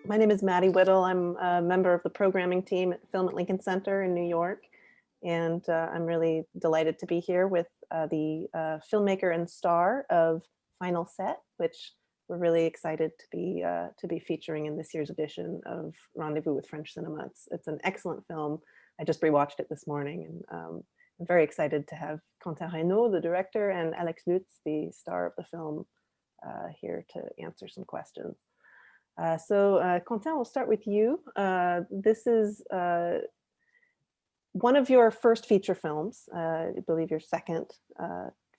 My name is Maddie Whittle. I'm a member of the programming team at Film at Lincoln Center in New York. And I'm really delighted to be here with the filmmaker and star of Final Set, which we're really excited to be featuring in this year's edition of Rendez-Vous with French Cinema. It's an excellent film. I just rewatched it this morning, and I'm very excited to have Quentin Reynaud, the director, and Alex Lutz, the star of the film, here to answer some questions. Quentin, we'll start with you. This is one of your first feature films, I believe your second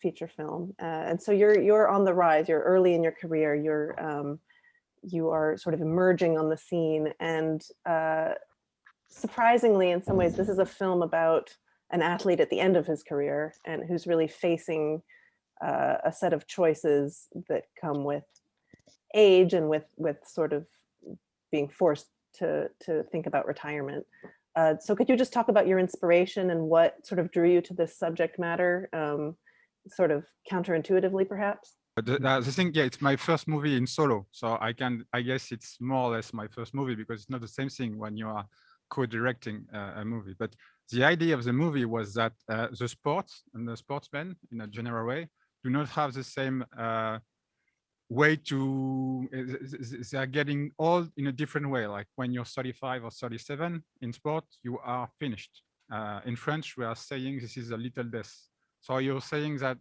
feature film. And so you're on the rise, you're early in your career, you are sort of emerging on the scene, and surprisingly, in some ways, this is a film about an athlete at the end of his career and who's really facing a set of choices that come with age and with sort of being forced to think about retirement. So could you just talk about your inspiration and what sort of drew you to this subject matter, sort of counterintuitively, perhaps? But the thing, yeah, it's my first movie in solo, so I guess it's more or less my first movie, because it's not the same thing when you are co-directing a movie. But the idea of the movie was that the sports and the sportsmen, in a general way, do not have the same way to, they are getting old in a different way. Like when you're 35 or 37 in sport, you are finished. In French, we are saying this is a little death. So you're saying that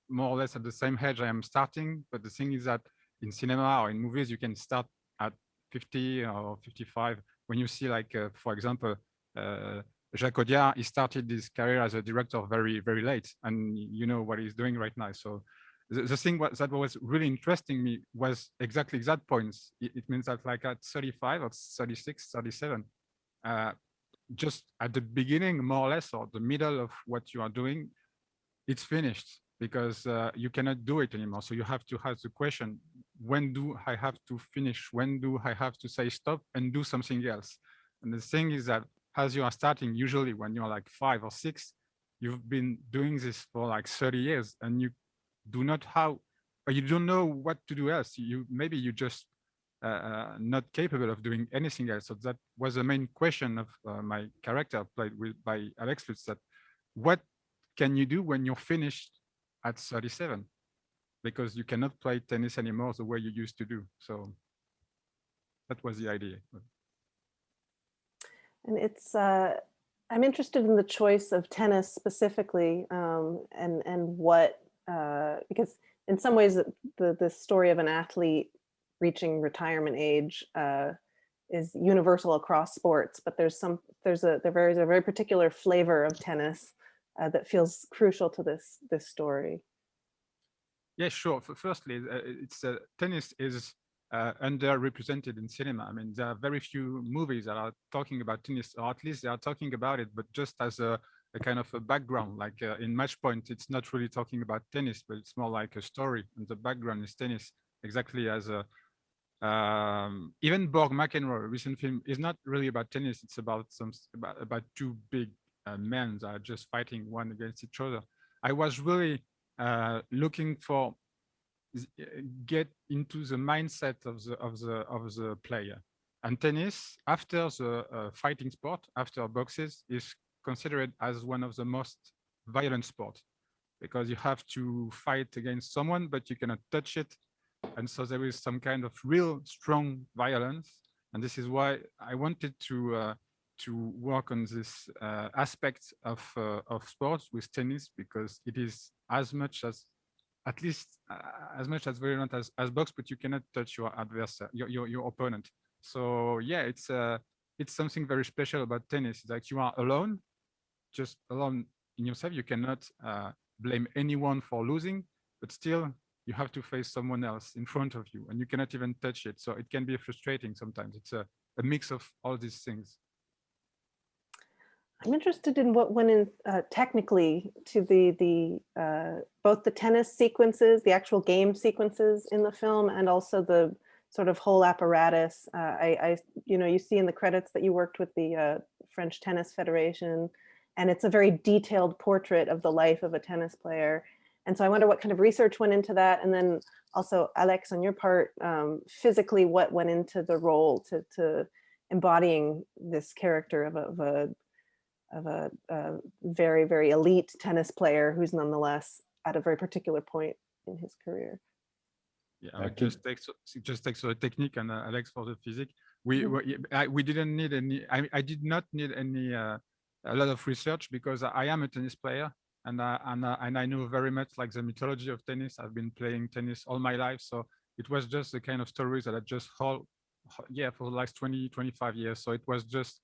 more or less at the same age I am starting, but the thing is that in cinema or in movies, you can start at 50 or 55. When you see, like, for example, Jacques Audiard, he started his career as a director very, very late, and you know what he's doing right now. So the thing that was really interesting me was exactly that point. It means that, like, at 35 or 36, 37, just at the beginning, more or less, or the middle of what you are doing, it's finished, because you cannot do it anymore. So you have to ask the question, when do I have to finish? When do I have to say stop and do something else? And the thing is that as you are starting, usually when you're like 5 or 6, you've been doing this for like 30 years, and you do not how, or you don't know what to do else. Maybe you just not capable of doing anything else. So that was the main question of my character played by Alex Lutz, that what can you do when you're finished at 37? Because you cannot play tennis anymore the way you used to do. So that was the idea. And it's, I'm interested in the choice of tennis specifically, and what, because in some ways the story of an athlete reaching retirement age is universal across sports, but there's a very particular flavor of tennis that feels crucial to this story. Yeah, sure. Firstly, it's tennis is underrepresented in cinema. I mean, there are very few movies that are talking about tennis, or at least they are talking about it, but just as a kind of a background. Like in Match Point, it's not really talking about tennis, but it's more like a story, and the background is tennis. Exactly as a even Borg McEnroe, recent film, is not really about tennis. It's about about two big men that are just fighting one against each other. I was really looking for get into the mindset of the player. And tennis, after the fighting sport, after boxes, is considered as one of the most violent sports, because you have to fight against someone, but you cannot touch it. And so there is some kind of real strong violence. And this is why I wanted to work on this aspect of sports with tennis, because it is as much as, at least as much as violent as box, but you cannot touch your adversary, your opponent. So yeah, it's something very special about tennis. It's like you are alone, just alone in yourself. You cannot blame anyone for losing, but still you have to face someone else in front of you, and you cannot even touch it. So it can be frustrating sometimes. It's a mix of all these things. I'm interested in what went in technically to the both the tennis sequences, the actual game sequences in the film, and also the sort of whole apparatus. You see in the credits that you worked with the French Tennis Federation, and it's a very detailed portrait of the life of a tennis player. And so I wonder what kind of research went into that. And then also, Alex, on your part, physically, what went into the role to embodying this character of a very, very elite tennis player who's nonetheless at a very particular point in his career. Yeah, I just take the technique and Alex for the physique. We didn't need any. I did not need any a lot of research because I am a tennis player and I know very much like the mythology of tennis. I've been playing tennis all my life, so it was just the kind of stories that I just for the last 20, 25 years. So it was just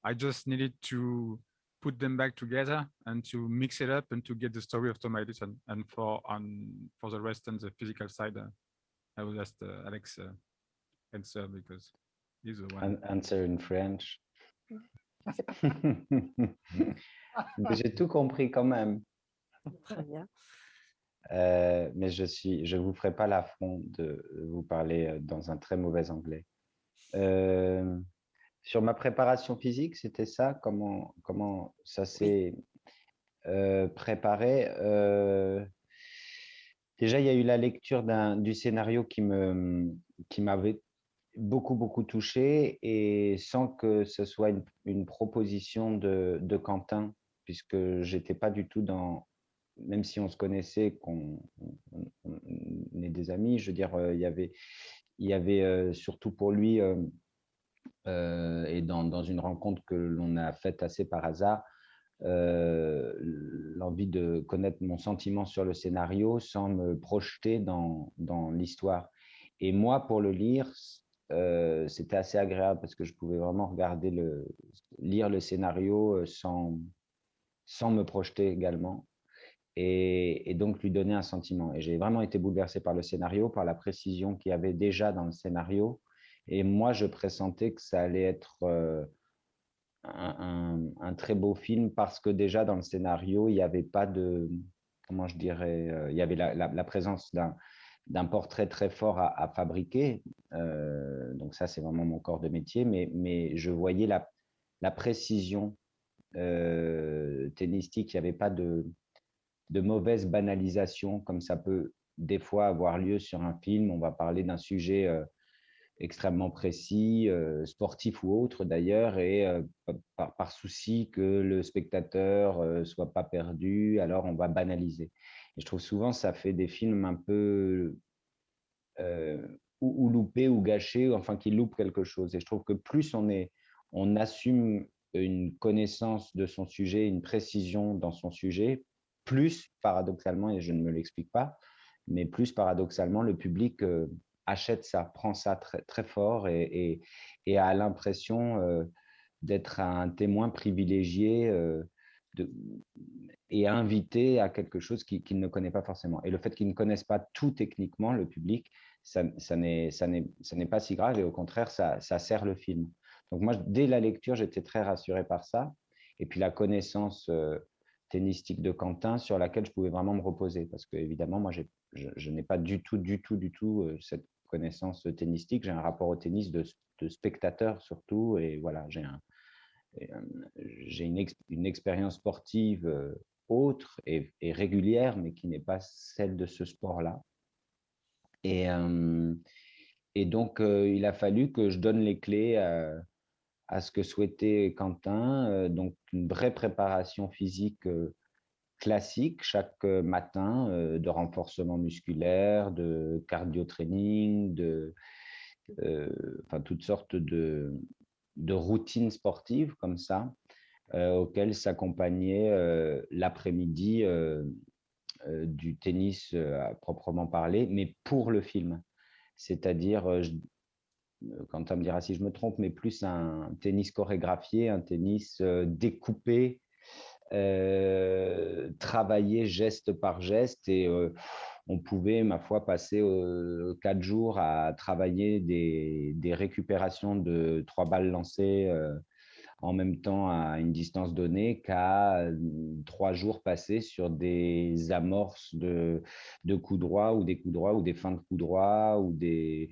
I just needed to put them back together and to mix it up and to get the story of Tom Edison. And for the rest and the physical side, I will ask Alex answer because he's the one. Answer in French. J'ai tout compris quand même. Très bien. Mais je vous ferai pas l'affront de vous parler dans un très mauvais anglais. Sur ma préparation physique, c'était ça? Comment ça s'est préparé? Déjà, il y a eu la lecture du scénario qui m'avait beaucoup touché, et sans que ce soit une proposition de Quentin, puisque j'étais pas du tout dans, même si on se connaissait, qu'on est des amis, je veux dire, il y avait surtout pour lui, et dans une rencontre que l'on a faite assez par hasard, l'envie de connaître mon sentiment sur le scénario sans me projeter dans l'histoire. Et moi, pour le lire, c'était assez agréable parce que je pouvais vraiment lire le scénario sans me projeter également, et donc lui donner un sentiment. Et j'ai vraiment été bouleversé par le scénario, par la précision qu'il y avait déjà dans le scénario. Et moi, je pressentais que ça allait être un très beau film parce que déjà dans le scénario, il n'y avait pas de, comment je dirais, il y avait la présence d'un portrait très fort à fabriquer. Donc ça, c'est vraiment mon corps de métier, mais je voyais la précision tennistique. Il n'y avait pas de mauvaise banalisation comme ça peut des fois avoir lieu sur un film. On va parler d'un sujet extrêmement précis, sportif ou autre d'ailleurs, et par souci que le spectateur soit pas perdu, alors on va banaliser. Et je trouve souvent ça fait des films un peu ou loupés ou gâchés, ou enfin qui loupent quelque chose. Et je trouve que plus on assume une connaissance de son sujet, une précision dans son sujet, plus paradoxalement, et je ne me l'explique pas, mais plus paradoxalement, le public achète ça, prend ça très, très fort, et a l'impression d'être un témoin privilégié et invité à quelque chose qu'il ne connaît pas forcément. Et le fait qu'il ne connaisse pas tout techniquement, le public, ça n'est pas si grave, et au contraire, ça sert le film. Donc moi, dès la lecture, j'étais très rassuré par ça. Et puis la connaissance tennistique de Quentin, sur laquelle je pouvais vraiment me reposer, parce que évidemment, moi, je n'ai pas du tout cette connaissance tennistique. J'ai un rapport au tennis de spectateur surtout, et voilà, j'ai une expérience sportive autre et régulière, mais qui n'est pas celle de ce sport-là. Et donc, il a fallu que je donne les clés à ce que souhaitait Quentin, donc une vraie préparation physique classique chaque matin, de renforcement musculaire, de cardio-training, enfin toutes sortes de routines sportives comme ça, auxquelles s'accompagnait l'après-midi du tennis à proprement parler, mais pour le film. C'est-à-dire, Quentin me dira si je me trompe, mais plus un tennis chorégraphié, un tennis découpé, travaillé geste par geste, et on pouvait, ma foi, passer 4 jours à travailler des récupérations de 3 balles lancées en même temps à une distance donnée, qu'à 3 jours passés sur des amorces de coups droits, ou des coups droits, ou des fins de coups droits, ou des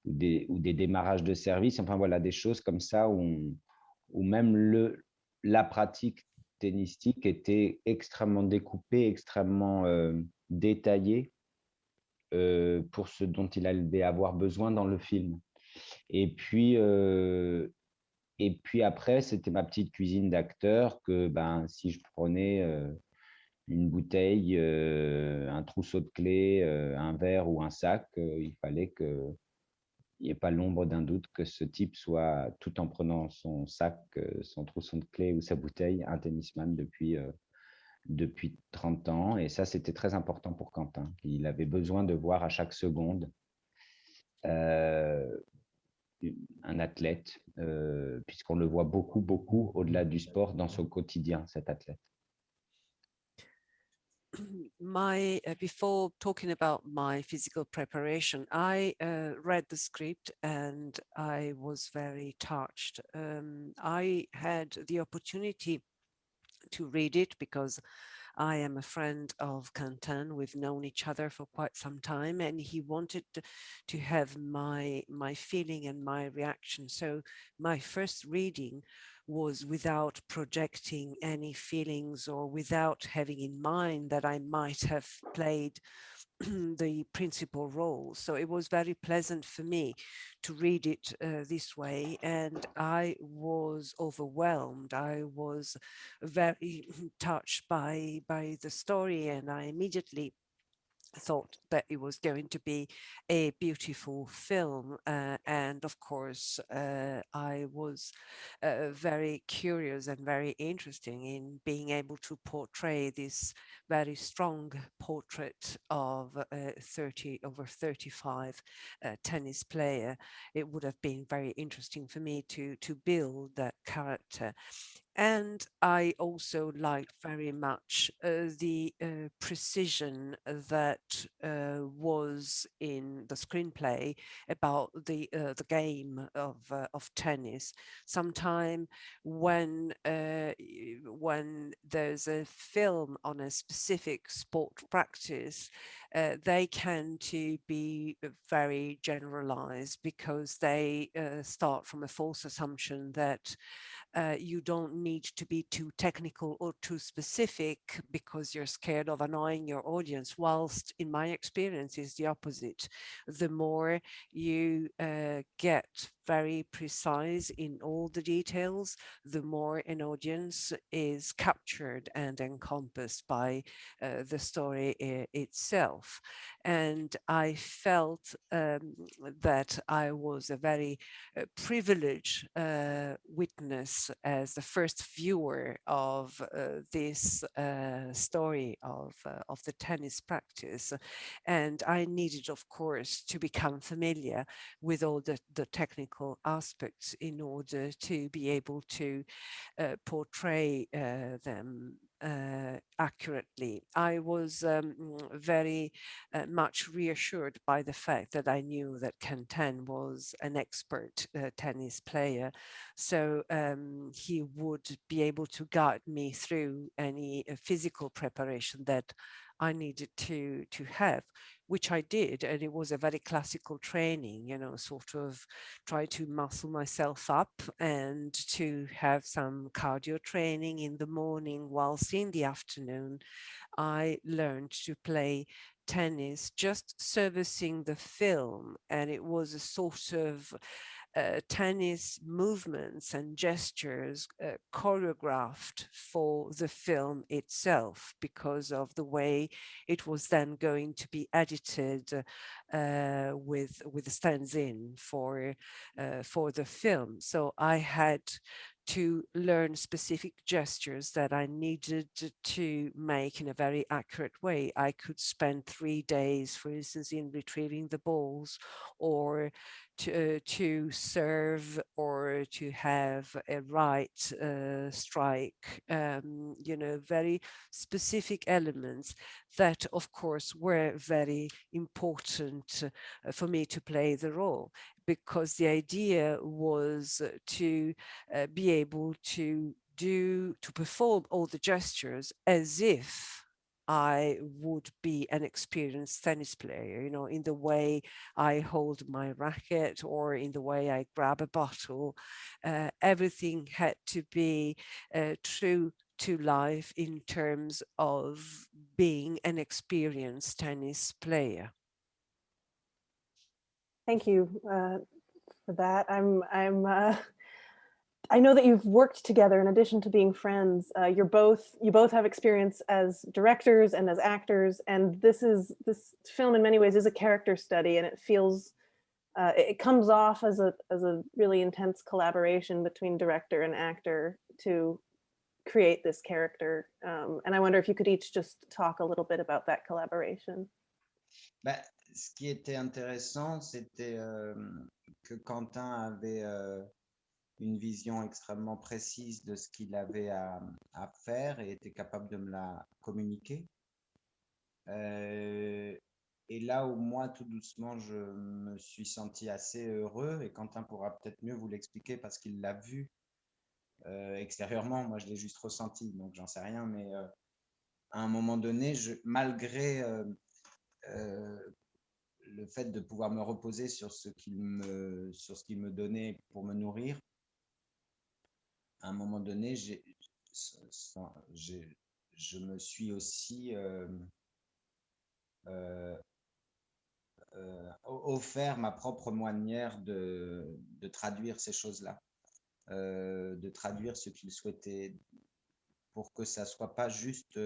démarrages de service. Enfin voilà, des choses comme ça où même la pratique tennistique était extrêmement découpé, extrêmement détaillé pour ce dont il allait avoir besoin dans le film. Et puis après, c'était ma petite cuisine d'acteur que ben, si je prenais une bouteille, un trousseau de clés, un verre ou un sac, il fallait qu'il n'y ait pas l'ombre d'un doute que ce type soit, tout en prenant son sac, son trousseau de clés ou sa bouteille, un tennisman depuis 30 ans. Et ça, c'était très important pour Quentin. Il avait besoin de voir à chaque seconde un athlète, puisqu'on le voit beaucoup, beaucoup au-delà du sport dans son quotidien, cet athlète. Before talking about my physical preparation, I read the script and I was very touched. I had the opportunity to read it because I am a friend of Quentin. We've known each other for quite some time, and he wanted to have my feeling and my reaction. So my first reading was without projecting any feelings or without having in mind that I might have played the principal role. So it was very pleasant for me to read it this way, and I was overwhelmed. I was very touched by the story, and I immediately thought that it was going to be a beautiful film, and of course I was very curious and very interesting in being able to portray this very strong portrait of a 35 tennis player. It would have been very interesting for me to build that character. And I also liked very much the precision that was in the screenplay about the game of tennis. Sometime when there's a film on a specific sport practice, they can to be very generalized because they start from a false assumption that you don't need to be too technical or too specific because you're scared of annoying your audience, whilst in my experience is the opposite. The more you get very precise in all the details, the more an audience is captured and encompassed by the story itself. And I felt that I was a very privileged witness as the first viewer of this story of the tennis practice. And I needed, of course, to become familiar with all the technical aspects in order to be able to portray them accurately. I was very much reassured by the fact that I knew that Quentin was an expert tennis player, so he would be able to guide me through any physical preparation that I needed to have, which I did. And it was a very classical training, you know, sort of try to muscle myself up and to have some cardio training in the morning, whilst in the afternoon, I learned to play tennis, just servicing the film. And it was a sort of tennis movements and gestures choreographed for the film itself because of the way it was then going to be edited with the stands-in for the film. So I had to learn specific gestures that I needed to make in a very accurate way. I could spend 3 days, for instance, in retrieving the balls, or to serve, or to have a right strike, you know, very specific elements that, of course, were very important for me to play the role, because the idea was to be able to perform all the gestures as if I would be an experienced tennis player, you know, in the way I hold my racket or in the way I grab a bottle. Everything had to be true to life in terms of being an experienced tennis player. Thank you for that. I know that you've worked together in addition to being friends. You both have experience as directors and as actors, and this film in many ways is a character study, and it feels it comes off as a really intense collaboration between director and actor to create this character. And I wonder if you could each just talk a little bit about that collaboration. Bah, ce qui était intéressant, c'était que Quentin avait une vision extrêmement précise de ce qu'il avait à faire et était capable de me la communiquer. Et là où moi, tout doucement, je me suis senti assez heureux, et Quentin pourra peut-être mieux vous l'expliquer parce qu'il l'a vu extérieurement, moi je l'ai juste ressenti, donc j'en sais rien, mais à un moment donné, malgré le fait de pouvoir me reposer sur ce qu'il me donnait pour me nourrir, à un moment donné, je me suis aussi offert ma propre manière de traduire ces choses-là, de traduire ce qu'il souhaitait, pour que ça soit pas juste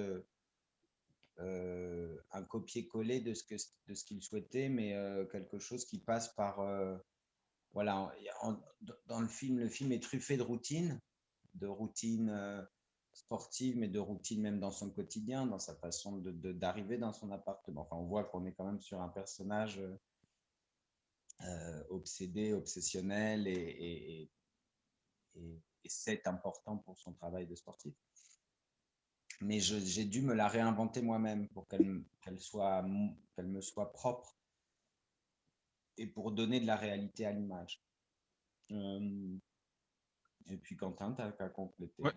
un copier-coller de ce qu'il souhaitait, mais quelque chose qui passe par voilà, dans le film est truffé de routines sportives, mais de routines même dans son quotidien, dans sa façon d'arriver dans son appartement. Enfin, on voit qu'on est quand même sur un personnage obsédé, obsessionnel, et c'est important pour son travail de sportif. Mais j'ai dû me la réinventer moi-même pour qu'elle me soit propre et pour donner de la réalité à l'image. Et puis Quentin, tu as qu'à compléter. Ouais.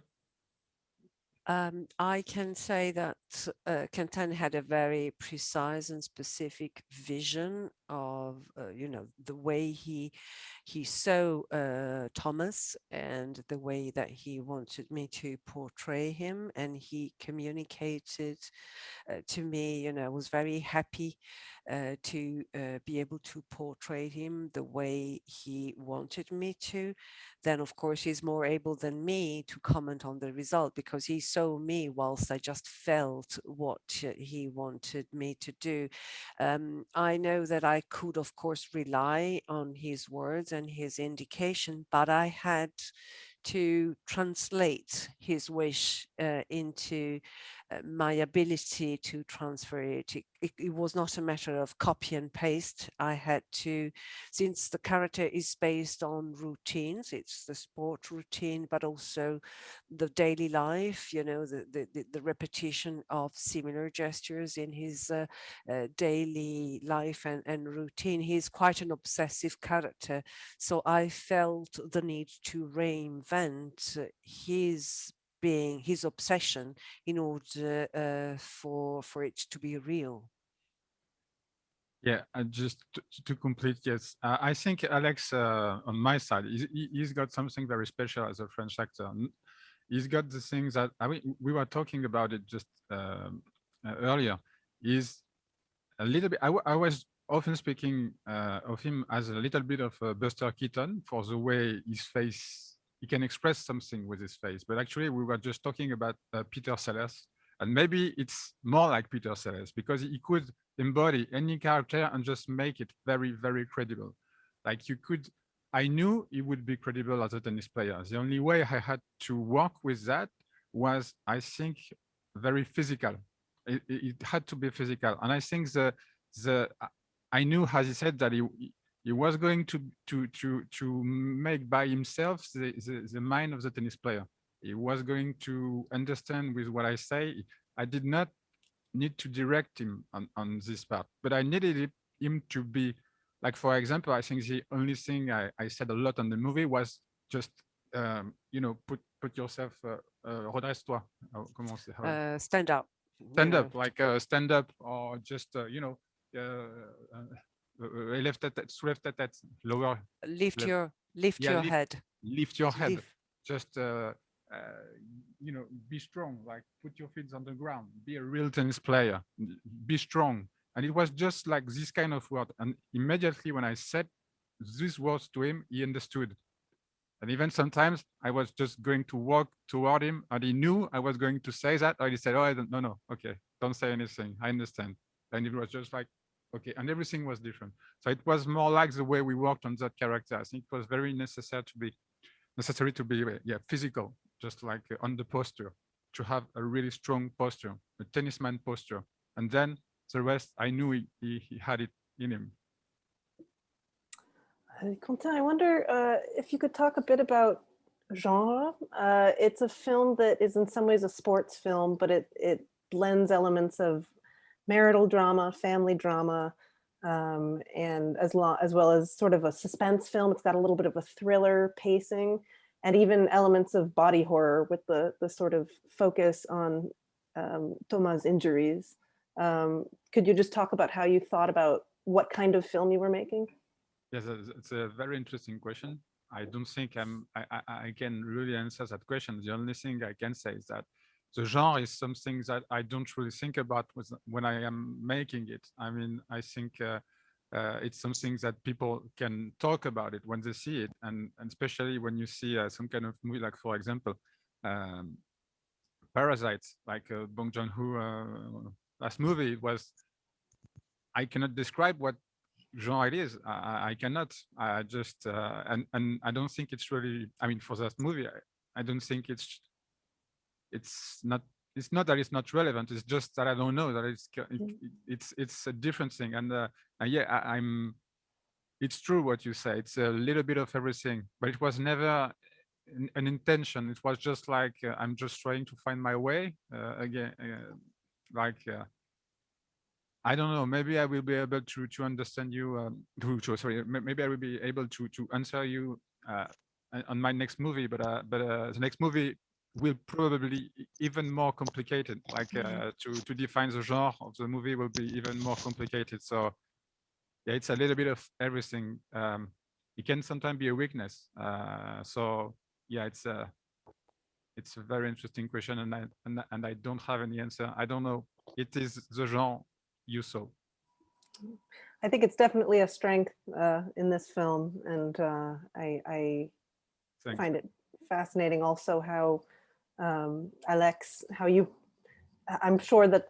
I can say that Quentin had a very precise and specific vision of, the way he saw Thomas and the way that he wanted me to portray him, and he communicated to me. I was very happy to be able to portray him the way he wanted me to. Then, of course, he's more able than me to comment on the result, because he saw me whilst I just felt what he wanted me to do. I know that I could, of course, rely on his words and his indication, but I had to translate his wish into my ability to transfer it. It was not a matter of copy and paste. I had to, since the character is based on routines, it's the sport routine, but also the daily life, the repetition of similar gestures in his daily life and routine. He's quite an obsessive character. So I felt the need to reinvent his obsession in order for it to be real. Yeah, just to complete, yes. I think Alex, on my side, he's got something very special as a French actor. He's got the things that, we were talking about it just earlier. He's a little bit, I was often speaking of him as a little bit of a Buster Keaton for the way his face, he can express something with his face. But actually, we were just talking about Peter Sellers, and maybe it's more like Peter Sellers because he could embody any character and just make it very, very credible. Like I knew he would be credible as a tennis player. The only way I had to work with that was, I think, very physical. It had to be physical, and I think I knew, as he said, that he was going to make by himself the mind of the tennis player. He was going to understand with what I say. I did not need to direct him on this part, but I needed him to be, like, for example, I think the only thing I said a lot on the movie was just, put yourself, redresse-toi. Stand up. Stand up, like stand up, or just, soulève ta tête, lower. Lift your head. Lift your head. Just, be strong, like put your feet on the ground, be a real tennis player, be strong. And it was just like this kind of word. And immediately when I said these words to him, he understood. And even sometimes I was just going to walk toward him and he knew I was going to say that. Or he said, oh, no, okay, don't say anything. I understand. And it was just like, okay. And everything was different. So it was more like the way we worked on that character. I think it was very necessary to be physical, just like on the posture, to have a really strong posture, a tennisman posture. And then the rest, I knew he had it in him. Quentin, I wonder if you could talk a bit about genre. It's a film that is in some ways a sports film, but it blends elements of marital drama, family drama, and as well as sort of a suspense film. It's got a little bit of a thriller pacing, and even elements of body horror with the sort of focus on Thomas' injuries. Could you just talk about how you thought about what kind of film you were making? Yes, it's a very interesting question. I don't think I can really answer that question. The only thing I can say is that the genre is something that I don't really think about when I am making it. I mean, I think it's something that people can talk about it when they see it, and especially when you see some kind of movie, like for example, Parasites, like Bong Joon-ho last movie. It was, I cannot describe what genre it is. I cannot. I just and I don't think it's really. I mean, for that movie, I don't think it's not. It's not that it's not relevant. It's just that I don't know that it's a different thing. And yeah, I'm. It's true what you say. It's a little bit of everything, but it was never an intention. It was just like I'm just trying to find my way again. I don't know. Maybe I will be able to understand you. Sorry, maybe I will be able to answer you on my next movie. But the next movie will probably even more complicated. Like to define the genre of the movie will be even more complicated. So yeah, it's a little bit of everything. It can sometimes be a weakness. So yeah, it's a very interesting question, and I don't have any answer. I don't know. It is the genre you saw. I think it's definitely a strength in this film, and I find it fascinating also how Alex, how you, I'm sure that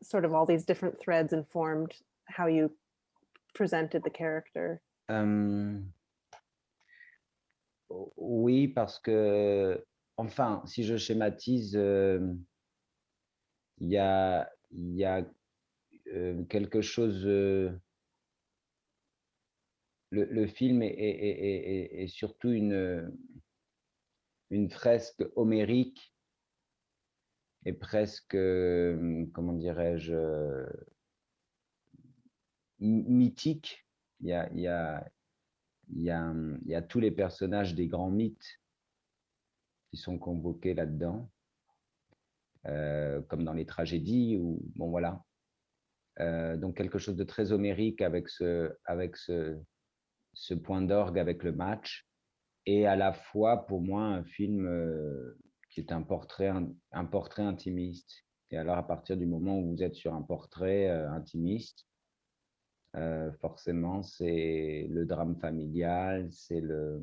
sort of all these different threads informed how you presented the character. Oui, parce que, enfin, si je schématise, il y a quelque chose. Le film est surtout une fresque homérique et presque, comment dirais-je, mythique. Il y a tous les personnages des grands mythes qui sont convoqués là-dedans, comme dans les tragédies, ou bon voilà. Donc quelque chose de très homérique avec ce point d'orgue avec le match, et à la fois pour moi un film qui est un portrait intimiste. Et alors à partir du moment où vous êtes sur un portrait intimiste, forcément c'est le drame familial, c'est le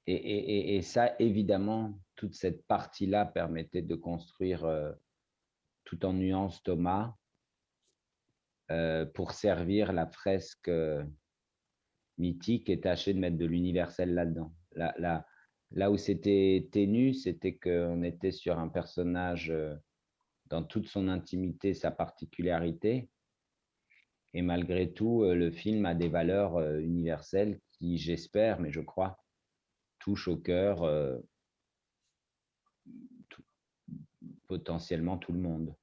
et ça évidemment toute cette partie-là permettait de construire tout en nuance Thomas pour servir la fresque mythique et tâcher de mettre de l'universel là-dedans. Là où c'était ténu, c'était qu'on était sur un personnage dans toute son intimité, sa particularité, et malgré tout, le film a des valeurs universelles qui, j'espère, mais je crois, touchent au cœur potentiellement tout le monde.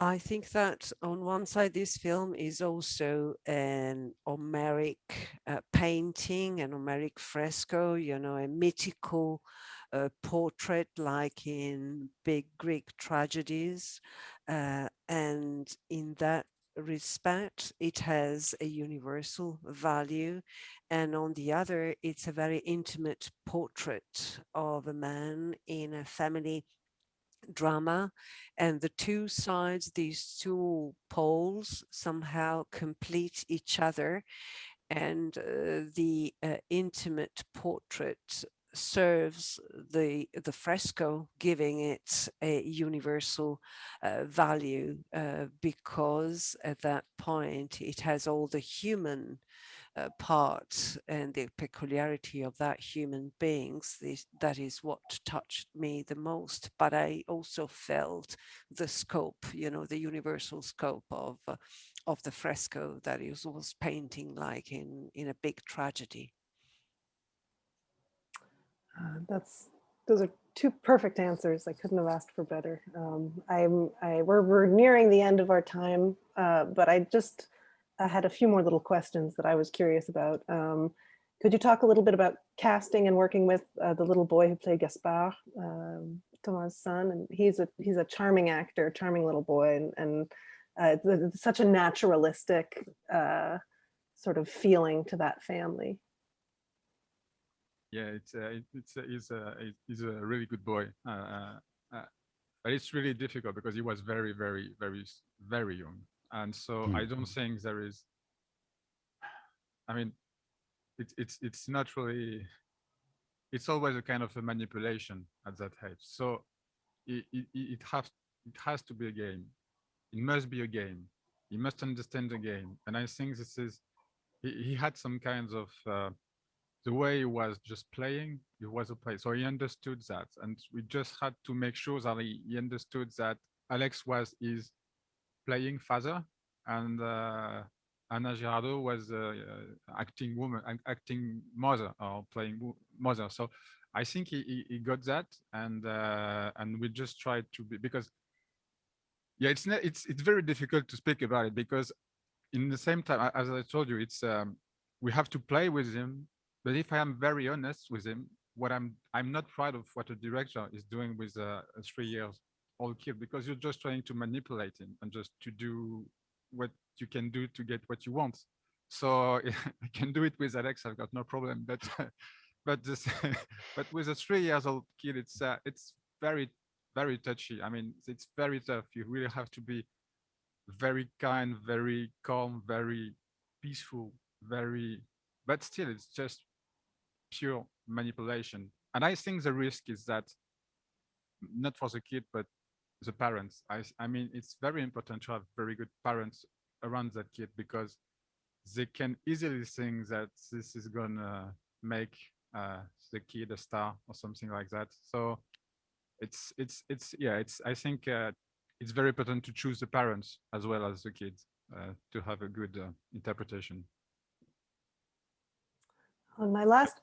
I think that on one side, this film is also an Homeric painting, an Homeric fresco, you know, a mythical portrait like in big Greek tragedies. And in that respect, it has a universal value, and on the other, it's a very intimate portrait of a man in a family drama, and the two sides, these two poles, somehow complete each other, and the intimate portrait serves the fresco, giving it a universal value, because at that point it has all the human part and the peculiarity of that human beings. That is what touched me the most. But I also felt the scope, the universal scope of the fresco that he was painting, like in a big tragedy. Those are two perfect answers. I couldn't have asked for better. We're nearing the end of our time, but I had a few more little questions that I was curious about. Could you talk a little bit about casting and working with the little boy who played Gaspard, Thomas' son? And he's a charming actor, charming little boy, and it's such a naturalistic sort of feeling to that family. Yeah, he's a really good boy, but it's really difficult because he was very, very, very, very young, and so I don't think there is. I mean, it's not really. It's always a kind of a manipulation at that age. So it has to be a game. It must be a game. He must understand the game, and I think this is. He had some kinds of. The way he was just playing, it was a play. So he understood that. And we just had to make sure that he understood that Alex was his playing father, and Anna Girardot was acting woman, acting mother, or playing mother. So I think he got that, and we just tried to be, because yeah, it's very difficult to speak about it, because in the same time, as I told you, it's we have to play with him. But if I am very honest with him, I'm not proud of what a director is doing with a 3-year-old kid, because you're just trying to manipulate him and just to do what you can do to get what you want. So I can do it with Alex, I've got no problem. But but with a 3-year-old kid, it's very, very touchy. I mean, it's very tough. You really have to be very kind, very calm, very peaceful, but still it's just pure manipulation. And I think the risk is that not for the kid, but the parents. I mean, it's very important to have very good parents around that kid, because they can easily think that this is gonna make the kid a star or something like that. So I think it's very important to choose the parents as well as the kids to have a good interpretation. My last,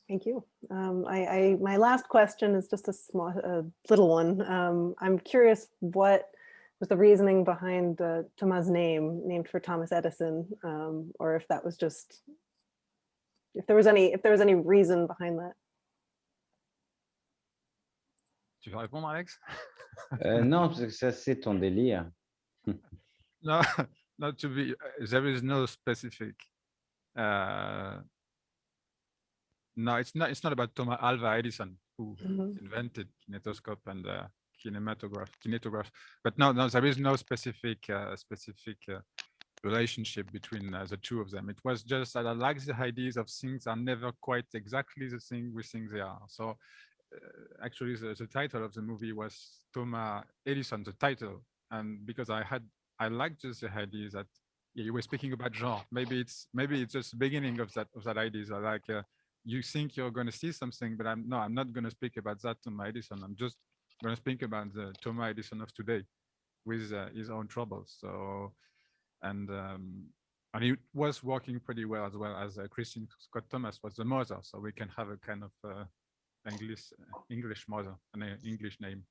thank you. My last question is just a little one. I'm curious what was the reasoning behind Thomas' name, named for Thomas Edison, or if that was just, if there was any reason behind that. Tu veux répondre, Alex? Non, parce que ça, c'est ton délire. No, not to be. There is no specific. No, it's not about Thomas Alva Edison, who invented kinetoscope and kinetograph. But no, there is no specific relationship between the two of them. It was just that I like the ideas of things are never quite exactly the thing we think they are. So actually, the title of the movie was Thomas Edison, the title, and because I liked just the ideas that you were speaking about genre. Maybe it's just the beginning of that idea. So like you think you're going to see something, but I'm not going to speak about that Thomas Edison. I'm just going to speak about the Thomas Edison of today with his own troubles. So and it was working pretty well as Kristin Scott Thomas was the mother, so we can have a kind of English mother and an English name.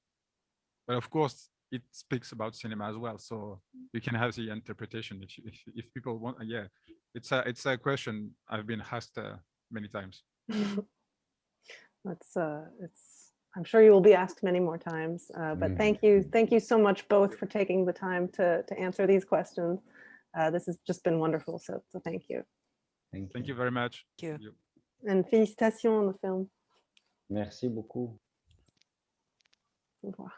But of course, it speaks about cinema as well, so you can have the interpretation if people want. Yeah, it's a question I've been asked many times. It's I'm sure you will be asked many more times, but thank you so much both for taking the time to answer these questions. This has just been wonderful, so thank you. Thank you very much. Thank you. And félicitations on the film. Merci beaucoup. Au revoir.